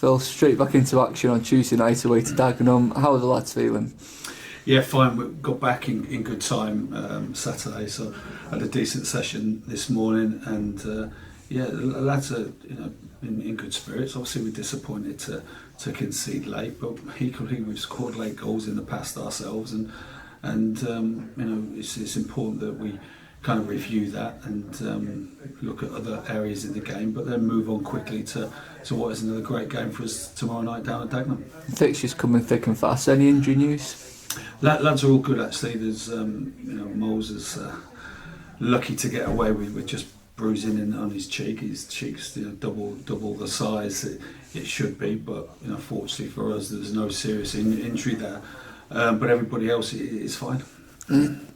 Phil, straight back into action on Tuesday night away to Dagenham. How are the lads feeling? Yeah, fine. We got back in good time Saturday, so had a decent session this morning, and yeah, the lads are in good spirits. Obviously, we're disappointed to concede late, but equally we've scored late goals in the past ourselves, and it's important that we kind of review that and look at other areas in the game, but then move on quickly to what is another great game for us tomorrow night down at Dagenham. Fixtures coming thick and fast. Any injury news? Lads are all good actually. There's Moles is lucky to get away with just bruising on his cheek. His cheek's double the size it should be, but fortunately for us there's no serious injury there. But everybody else is fine.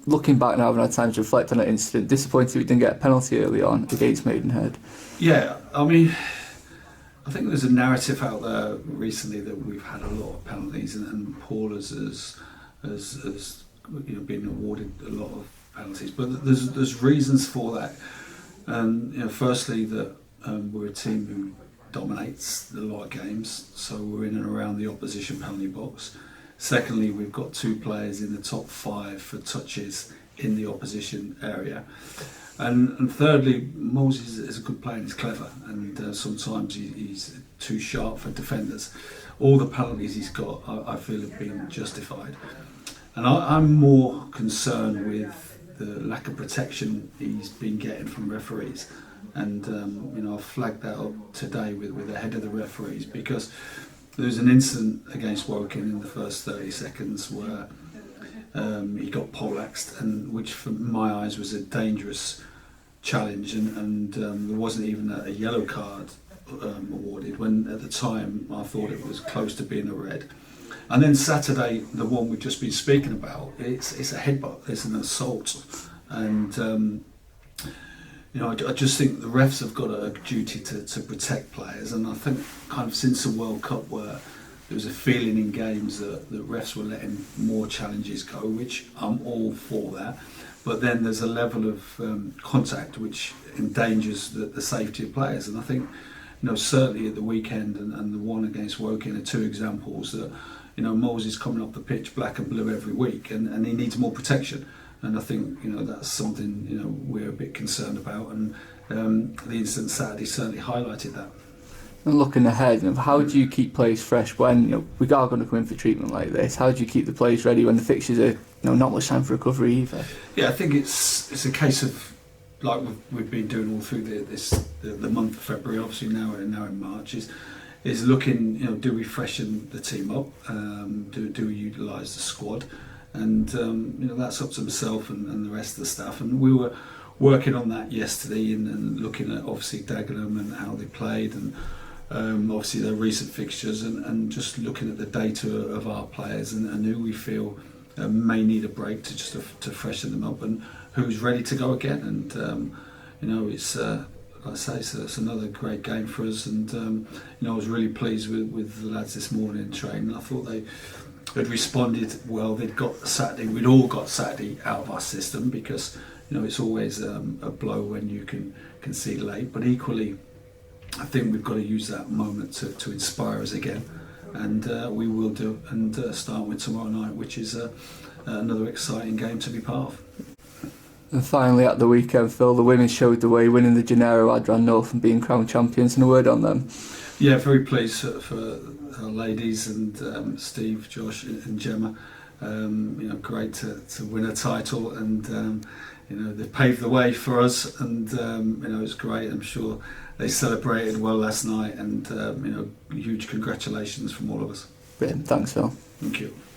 Looking back now, I've had time to reflect on that incident. Disappointed we didn't get a penalty early on against Maidenhead. Yeah, I mean, I think there's a narrative out there recently that we've had a lot of penalties, and Paul has been awarded a lot of penalties. But there's reasons for that. And firstly, that we're a team who dominates a lot of games, so we're in and around the opposition penalty box. Secondly, we've got two players in the top 5 for touches in the opposition area. And thirdly, Moses is a good player and he's clever, and sometimes he's too sharp for defenders. All the penalties he's got, I feel, have been justified. And I'm more concerned with the lack of protection he's been getting from referees. And I've flagged that up today with the head of the referees, because there was an incident against Woking in the first 30 seconds where he got poleaxed, and which from my eyes was a dangerous challenge, and there wasn't even a yellow card awarded, when at the time I thought it was close to being a red. And then Saturday, the one we've just been speaking about, it's a headbutt, it's an assault, and I just think the refs have got a duty to protect players, and I think kind of since the World Cup, where there was a feeling in games that the refs were letting more challenges go, which I'm all for that, but then there's a level of contact which endangers the safety of players. And I think certainly at the weekend and the one against Woking are two examples that Moles is coming off the pitch black and blue every week, and he needs more protection. And I think that's something we're a bit concerned about, and the incident Saturday certainly highlighted that. And looking ahead, how do you keep players fresh when we are going to come in for treatment like this? How do you keep the players ready when the fixtures are not much time for recovery either? Yeah, I think it's a case of, like we've been doing all through the month of February, obviously now in March, is looking, do we freshen the team up? Do we utilise the squad? And that's up to myself and the rest of the staff. And we were working on that yesterday, and looking at obviously Dagenham and how they played, and obviously their recent fixtures, and just looking at the data of our players and who we feel may need a break to freshen them up, and who's ready to go again. And it's like I say, so it's another great game for us. And I was really pleased with the lads this morning in training. I thought they had responded well. They'd got Saturday. We'd all got Saturday out of our system, because it's always a blow when you can concede late. But equally, I think we've got to use that moment to inspire us again, and we will do. And start with tomorrow night, which is another exciting game to be part of. And finally, at the weekend, Phil, the women showed the way, winning the Gennaro Adran North and being crowned champions. And a word on them? Yeah, very pleased for our ladies, and Steve, Josh and Gemma. Great to win a title, and they paved the way for us, and it's great. I'm sure they celebrated well last night, and huge congratulations from all of us. Brilliant. Thanks, Phil. Thank you.